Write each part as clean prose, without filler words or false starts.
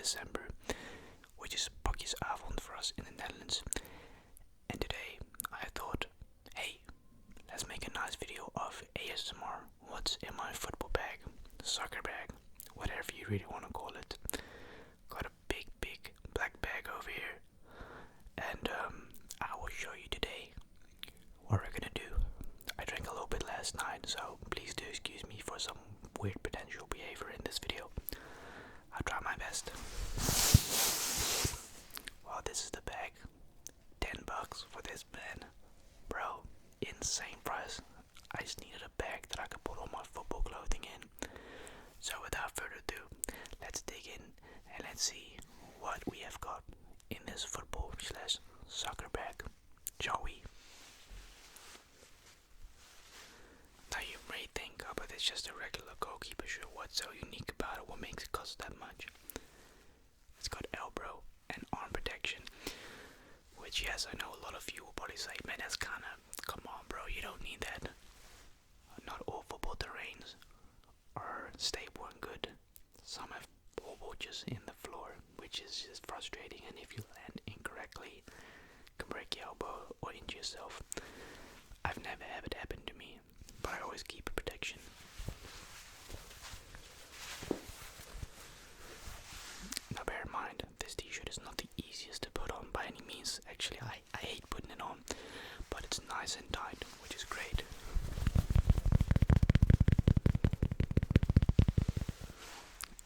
December, which is pakjesavond for us in the Netherlands. And today I thought, hey, let's make a nice video of ASMR. What's in my football bag, soccer bag, whatever you really want to call it. Got a big black bag over here, and I will show you today what we're gonna do. I drank a little bit last night, so please do excuse me for some weird potential behavior in this video. I'll try my best. Well, this is the bag. $10 for this pen. Bro, insane price. I just needed a bag that I could put all my football clothing in. So without further ado, let's dig in and let's see what we have got in this football/soccer bag, shall we? Now you may think, oh, but it's just a regular goalkeeper shirt. What's so unique about it? What makes it cost that much? It's got elbow and arm protection, which, yes, I know a lot of you will probably say, man, that's kinda, come on bro, you don't need that. Not all football terrains are stable and good. Some have ball bulges in the floor, which is just frustrating, and if you land incorrectly, can break your elbow or injure yourself. I've never had it happen to me, but I always keep a protection. Now bear in mind, this t-shirt is not the easiest to put on by any means. Actually, I hate putting it on, but it's nice and tight, which is great.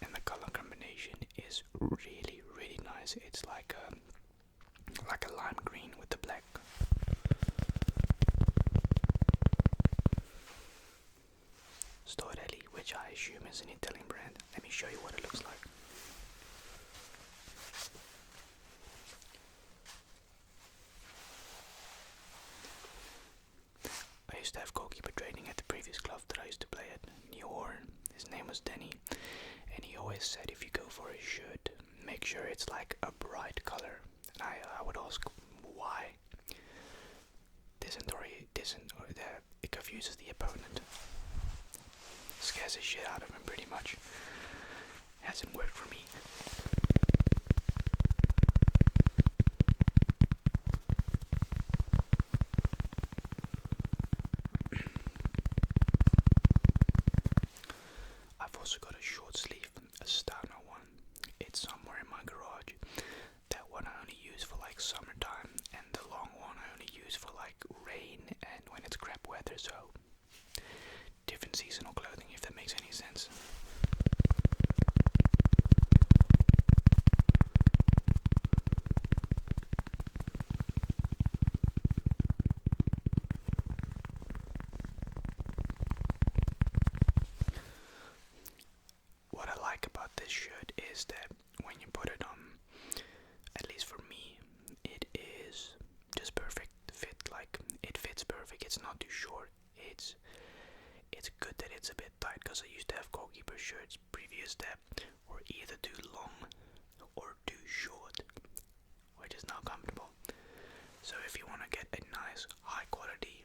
And the color combination is really nice. It's like a lime green with the black. Storelli, which I assume is an Italian brand. Let me show you what it looks like. I used to have goalkeeper training at the previous club that I used to play at, New Orleans. His name was Denny, and he always said if you go for a shirt, make sure it's like a bright color. And I would ask why. It confuses the opponent. Scares the shit out of him pretty much. Hasn't worked for me. I've also got a short sleeve, a stouter one. It's somewhere in my garage. That one I only use for like summertime, and the long one I only use for like rain and when it's crap weather, so different seasonal clothing, if that makes any sense. What I like about this shirt is that when you put it on, at least for me, it is just perfect fit. Like, it fits perfect. It's not too short. It's good that it's a bit tight, because I used to have goalkeeper shirts previous that were either too long or too short, which is not comfortable. So if you want to get a nice high quality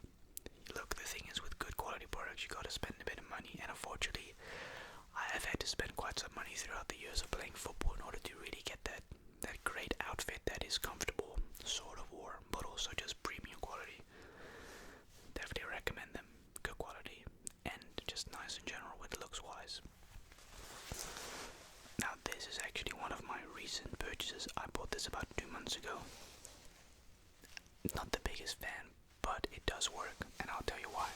look, the thing is with good quality products, you gotta spend a bit of money, and unfortunately I have had to spend quite some money throughout the years of playing football in order to really get that great outfit that is comfortable, sort of warm, but also just premium quality. Definitely recommend them. Good quality and just nice in general with looks wise. Now this is actually one of my recent purchases. I bought this about 2 months ago. Not the biggest fan, but it does work, and I'll tell you why.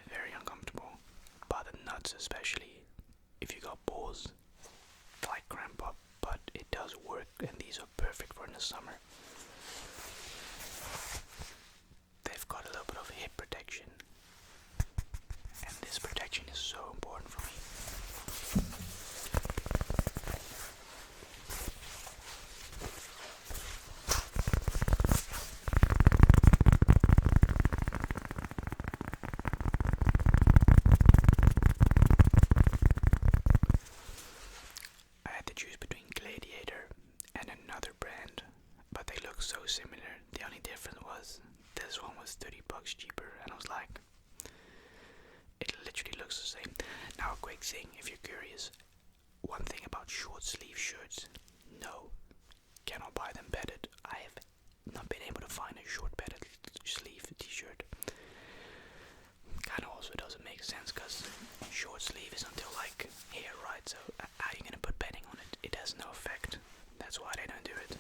Very uncomfortable by the nuts, especially if you got balls like cramp up, but it does work, and these are perfect for in the summer. They've got a little bit of hip protection, and this protection is so important for me. thing, if you're curious, one thing about short sleeve shirts, no, cannot buy them padded. I have not been able to find a short padded sleeve t-shirt. Kinda also doesn't make sense because short sleeve is until like here, right? So how are you gonna put padding on it? It has no effect. That's why they don't do it.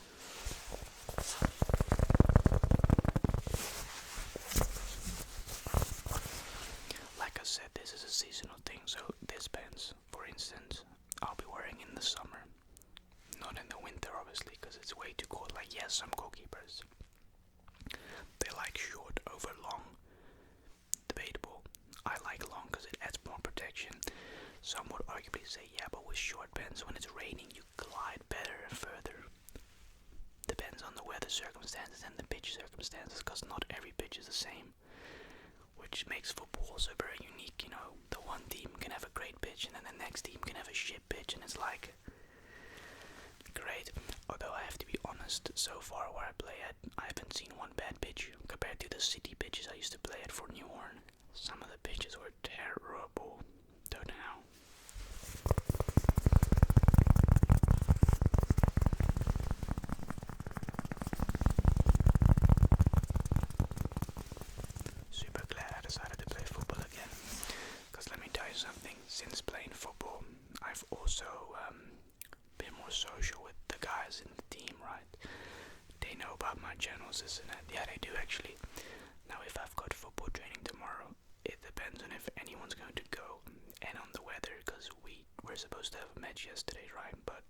Like I said, this is a seasonal thing, so this pants, for instance, I'll be wearing in the summer. Not in the winter, obviously, because it's way too cold. Like, yes, some goalkeepers, they like short over long. Debatable. I like long because it adds more protection. Some would arguably say, yeah, but with short pants, when it's raining, you glide better and further. Depends on the weather circumstances and the pitch circumstances, because not every pitch is the same. Which makes football so very unique, you know. The one team can have a great pitch, and then the next team can have a shit pitch, and it's like, great. Although I have to be honest, so far where I play at, I haven't seen one bad pitch compared to the city pitches I used to play at for New Horn. Some of the pitches were terrible. Don't know how. Super glad I decided to play football again. Because let me tell you something, since playing football, I've also been more social with the guys in the team, right? They know about my channels, this and that. Yeah, they do actually. Now if I've got football training tomorrow, it depends on if anyone's going to go and on the weather, because we were supposed to have a match yesterday, right? But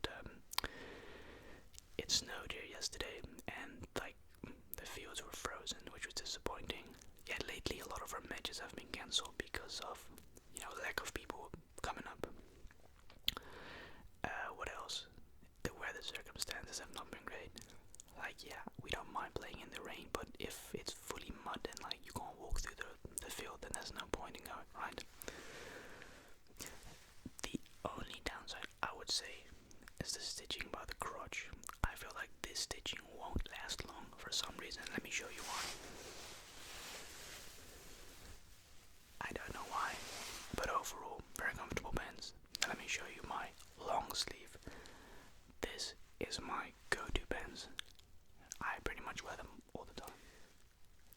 it snowed here yesterday and like the fields were frozen, which was disappointing. Yeah, lately a lot of our matches have been cancelled because of, you know, lack of people coming up. What else? The weather circumstances have not been great. Like, yeah, we don't mind playing in the rain, but if it's fully mud and like you can't walk through the field, then there's no point in going, right? The only downside I would say is the stitching by the crotch. I feel like this stitching won't last long for some reason. Let me show you why. I don't know why, but overall, very comfortable pants. Let me show you my long sleeve. This is my go-to pants. I pretty much wear them all the time.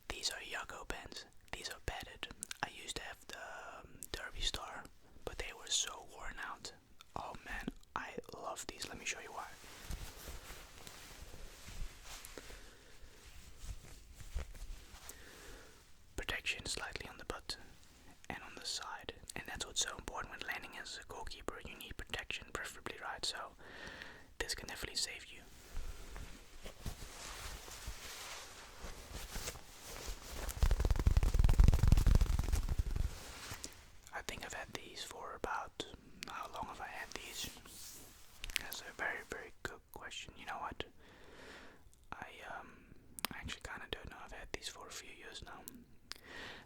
These are Yago pants. These are padded. I used to have the Derby Star, but they were so worn out. Oh man, I love these. Let me show you why. Protection slightly on the butt and on the side, and that's what's so important when landing as a goalkeeper. You need protection, preferably, right? So this can definitely save you. I think I've had these for about, how long have I had these? That's a very, very good question. You know what? I actually kind of don't know. I've had these for a few years now.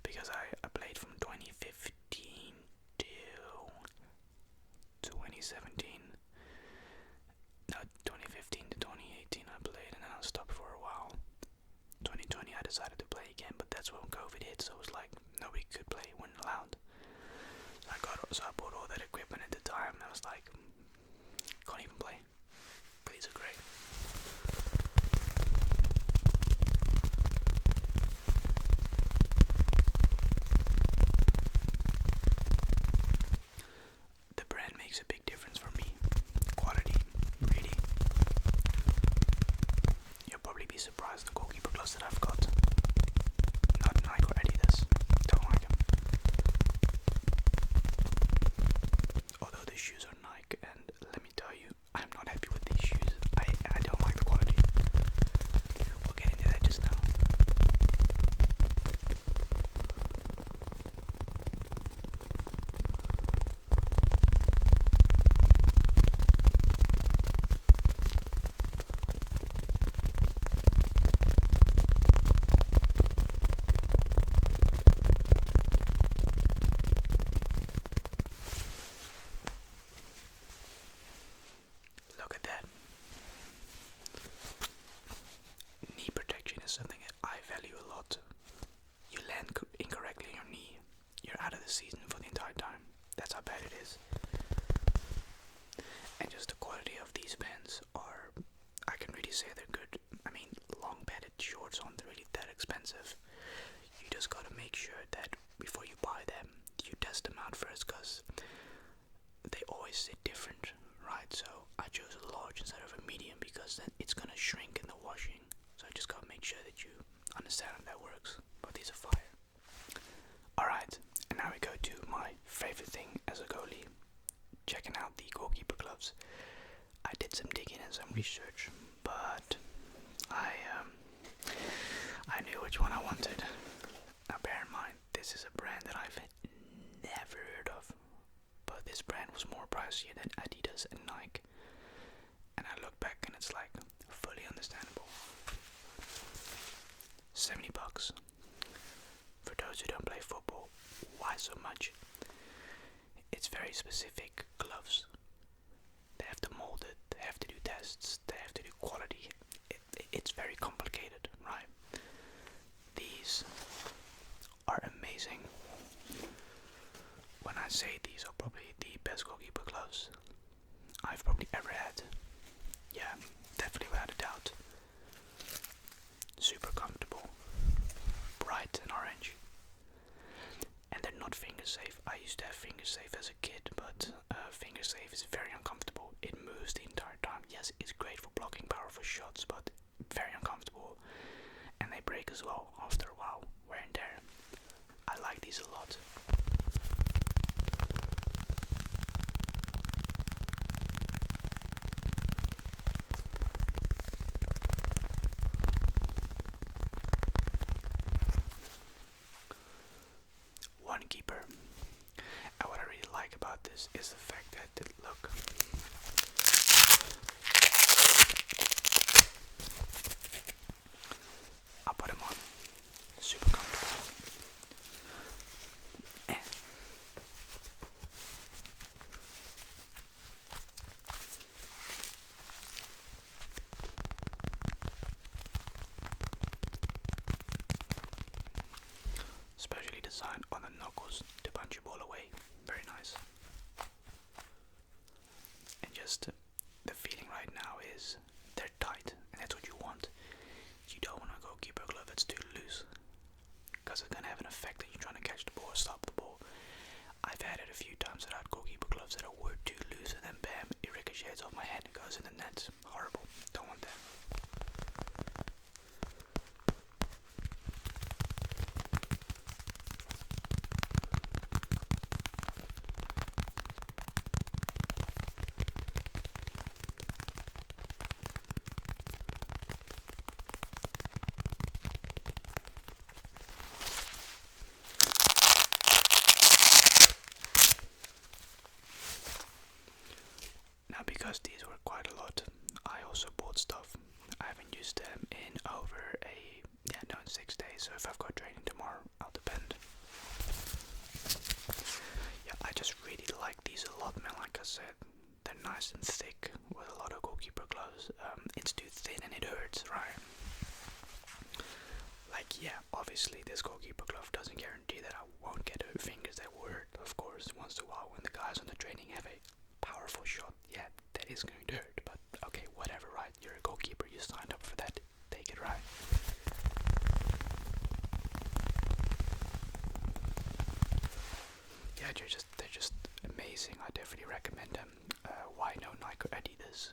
Because I played from 2015 to 2017. No, 2015 to 2018 I played, and then I stopped for a while. 2020 I decided to play again, but that's when COVID hit, so it was like nobody could play, weren't allowed. So I bought all that equipment at the time, and I was like, can't even play. But these are great. expensive. You just gotta make sure that before you buy them, you test them out first, because they always sit different, right? So I chose a large instead of a medium because then it's gonna shrink in the washing. So I just gotta make sure that you understand how that works. But these are fire. Alright, and now we go to my favorite thing as a goalie, checking out the goalkeeper gloves. I did some digging and some research, but I knew which one I wanted. Now bear in mind, this is a brand that I've never heard of, but this brand was more pricier than Adidas and Nike. And I look back and it's like fully understandable. $70. For those who don't play football, why so much? It's very specific gloves. They have to mold it, they have to do tests, they have to do quality. It's very complicated, right? These are amazing. When I say these are probably the best goalkeeper gloves I've probably ever had. Yeah, definitely without a doubt. Super comfortable, bright and orange. And they're not finger safe. I used to have finger safe as a kid, but finger safe is very uncomfortable. It moves the entire time. Yes, it's great for blocking powerful shots, but very uncomfortable. And they break as well after a while, wear and tear. I like these a lot. One keeper. And what I really like about this is the fact that, look, I'll put them on. Super comfortable. Specially designed on the knuckles to punch your ball away. Very nice. And just the feeling right now is they're tight, and that's what you want. You don't want a goalkeeper glove that's too loose, because it's gonna have an effect that you're trying to catch the ball or stop the ball. I've had it a few times that I had goalkeeper gloves that were too loose, and then bam, it ricochets off my head and goes in the net. Horrible. Don't want that. Because these were quite a lot, I also bought stuff. I haven't used them in over 6 days, so if I've got training tomorrow, I'll depend. Yeah, I just really like these a lot, man. Like I said, they're nice and thick with a lot of goalkeeper gloves. It's too thin and it hurts, right? Like, yeah, obviously this goalkeeper glove doesn't guarantee that I won't get fingers that will hurt, of course, once in a while when the guys on the training have a powerful shot. Yeah, that is going to hurt, but okay, whatever, right? You're a goalkeeper, you signed up for that, take it, right? Yeah, they're just amazing. I definitely recommend them. Why no Nike or Adidas?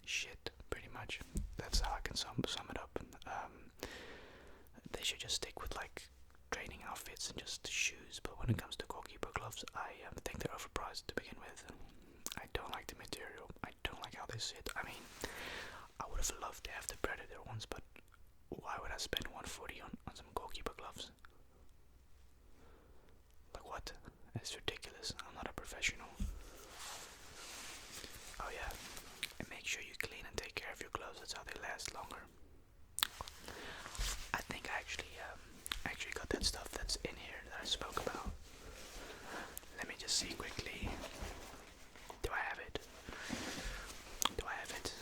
Shit, pretty much. That's how I can sum it up. They should just stick with like training outfits and just shoes, but when it comes to goalkeeper gloves, I think they're overpriced to begin with. I don't like the material. I don't like how they sit. I mean, I would have loved to have the Predator ones, but why would I spend $140 on some goalkeeper gloves? Like what? It's ridiculous. I'm not a professional. Oh yeah, and make sure you clean and take care of your gloves. That's how they last longer. I think I actually got that stuff that's in here that I spoke about. Let me just see quickly. Do I have it? Do I have it?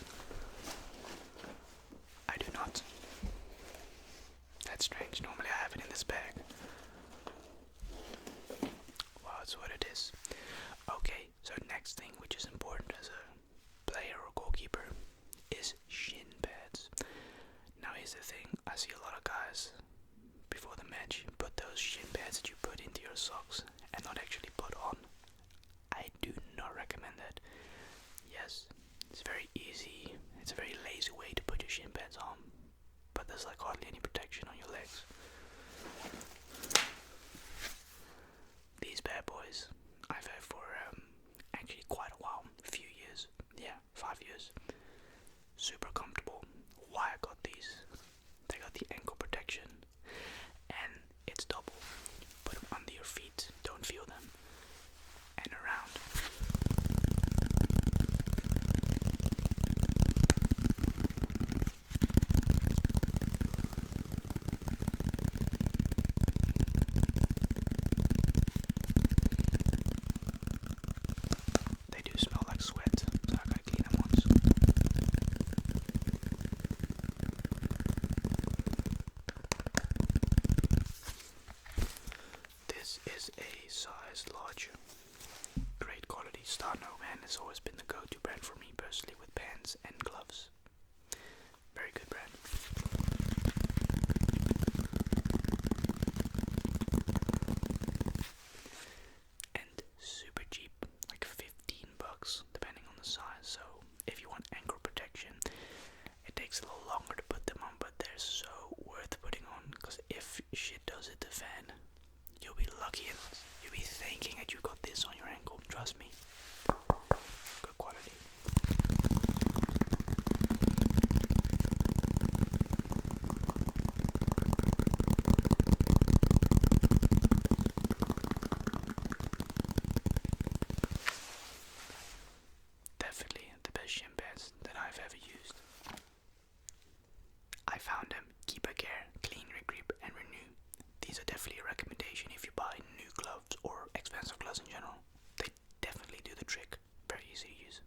I do not. That's strange. Normally I have it in this bag. Well, that's what it is. Okay, so next thing which is important as a player or goalkeeper is shin pads. Now here's the thing. I see a lot of guys match, put those shin pads that you put into your socks and not actually put on. I do not recommend that. Yes, it's very easy, it's a very lazy way to put your shin pads on, but there's like hardly any protection on your legs. These bad boys I've had for actually quite a while, a few years, yeah, 5 years. Super comfortable. Why I got these? They got the ankle protection, and it's double. Put them under your feet, don't feel them, and around. They do smell like sweat, so I gotta clean them once. This is a size large. Great quality. Starno, man, has always been the go-to brand for me personally with pants and gloves. Very good brand. And super cheap, like $15 depending on the size. So if you want ankle protection, it takes a little longer to put them on, but they're so worth putting on, because if shit does hit the fan, you'll be lucky and you'll be thinking that you got this on your ankle. Trust me. Good quality. Definitely the best shin pads that I've ever used. I found them. Keep a care, clean, regrip, and renew. These are definitely a recommendation if you buy new gloves or expensive gloves in general. They definitely do the trick. Very easy to use.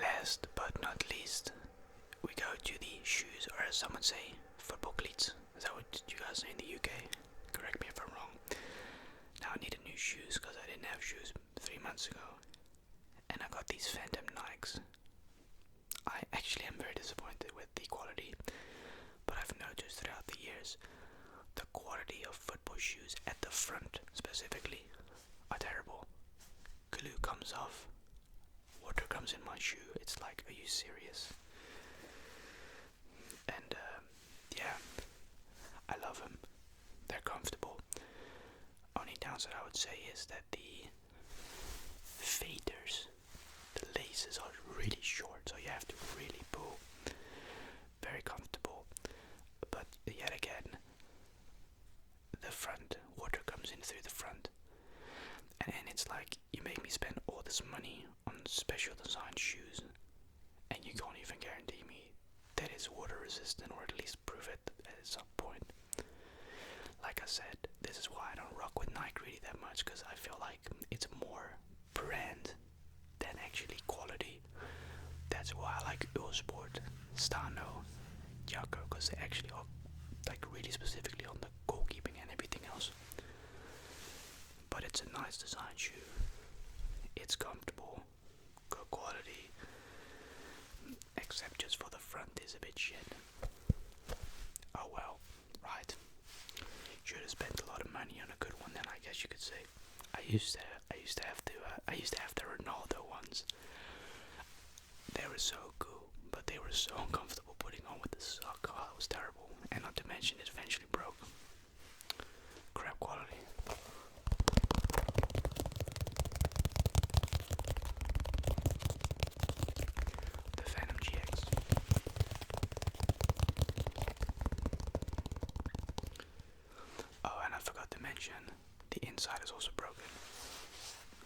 Last but not least, we go to the shoes, or as some would say, football cleats. Is that what you guys say in the UK? Correct me if I'm wrong. Now I needed new shoes because I didn't have shoes 3 months ago. And I got these Phantom Nikes. I actually am very disappointed with the quality, but I've noticed throughout the years the quality of football shoes at the front specifically are terrible. Glue comes off, water comes in my shoe. It's like, are you serious? And yeah, I love them. They're comfortable. Only downside I would say is that the faders, the laces are really short, so you have to really pull. Very comfortable, but yet again, the front, water comes in through the front, and it's like, you make me spend all this money on special design shoes, and you can't even guarantee me that it's water resistant, or at least prove it at some point. Like I said, this is why I don't rock with Nike really that much, because I feel like it's more brand than actually quality. That's why I like Eurosport, Stano, Jacko, because they actually are like really specifically on the goalkeeping and everything else. But it's a nice design shoe. It's comfortable, good quality, except just for the front is a bit shit. Oh well, right. Should have spent a lot of money on a good one then, I guess you could say. I used to have the Ronaldo ones. They were so cool, but they were so uncomfortable putting on with the sock. Oh, it was terrible. And not to mention, it eventually broke. Crap quality. The Phantom GX. Oh, and I forgot to mention, the inside is also broken.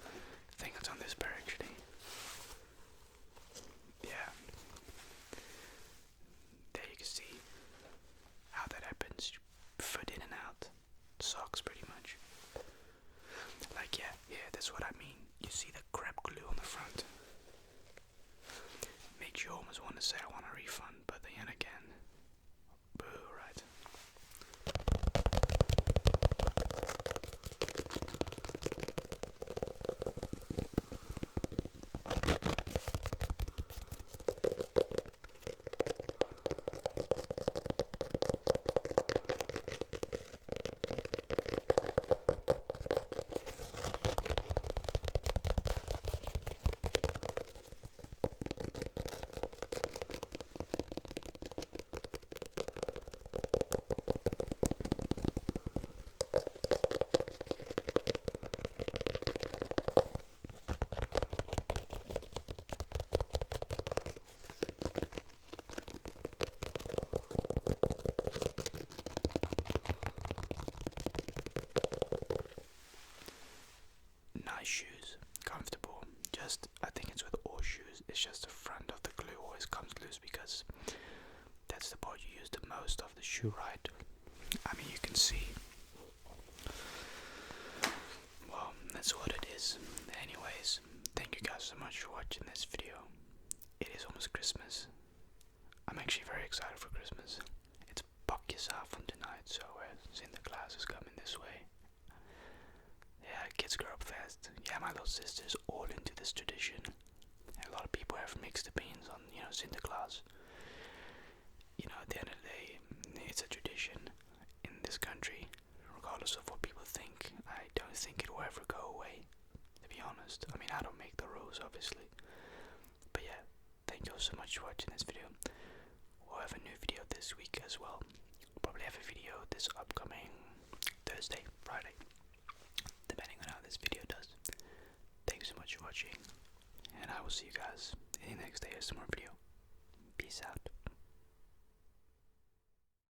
I think it's on this pair actually. Yeah. There you can see how that happens. Foot in and out. Socks pretty much. Like yeah, that's what I mean. You see the crap glue on the front. Makes you almost want to say I want a refund, but then again, boo, right? comfortable. Just, I think it's with all shoes, it's just the front of the glue always comes loose because that's the part you use the most of the shoe, right? I mean, you can see. Well, that's what it is. Anyways, thank you guys so much for watching this video. It is almost Christmas. I'm actually very excited for Christmas. It's Buck Yourself from tonight, so Sinterklaas is coming this way. Yeah, kids grow up fast. Yeah, my little sister's all into this tradition. A lot of people have mixed opinions on, Sinterklaas. At the end of the day, it's a tradition in this country, regardless of what people think. I don't think it will ever go away, to be honest. I mean, I don't make the rules, obviously. But yeah, thank you all so much for watching this video. We'll have a new video this week as well. Probably have a video this upcoming Thursday, Friday, depending on how this video does. Thank you so much for watching, and I will see you guys in the next ASMR video. Peace out.